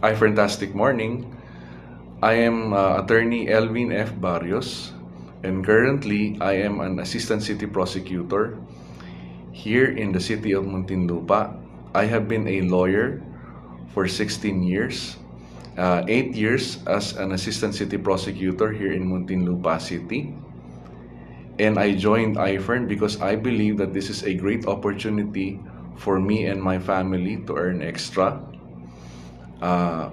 Hi, fantastic morning. I am attorney Elvin F. Barrios, and currently I am an assistant city prosecutor here in the city of Muntinlupa. I have been a lawyer for 16 years, 8 years as an assistant city prosecutor here in Muntinlupa City. And I joined IFERN because I believe that this is a great opportunity for me and my family to earn extra.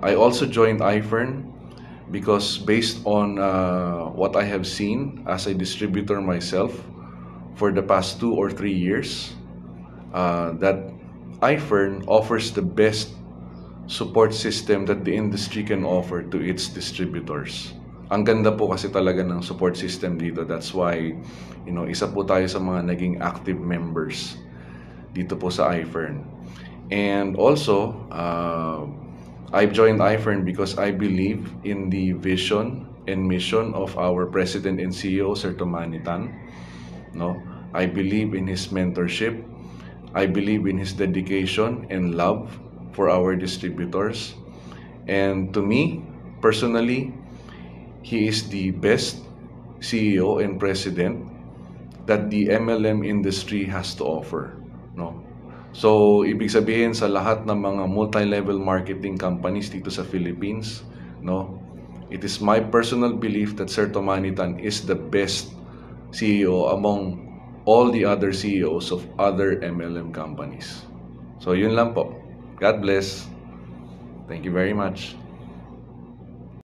I also joined IFERN because based on what I have seen as a distributor myself for the past 2 or 3 years, that IFERN offers the best support system that the industry can offer to its distributors. Ang ganda po kasi talaga ng support system dito. That's why, isa po tayo sa mga naging active members dito po sa IFERN. And also, I've joined IFERN because I believe in the vision and mission of our President and CEO, Sir Tomani Tan. No? I believe in his mentorship. I believe in his dedication and love for our distributors. And to me, personally, he is the best CEO and President that the MLM industry has to offer. No? So, ibig sabihin sa lahat ng mga multi-level marketing companies dito sa Philippines, no? It is my personal belief that Sir Tomani Tan is the best CEO among all the other CEOs of other MLM companies. So, yun lang po. God bless. Thank you very much.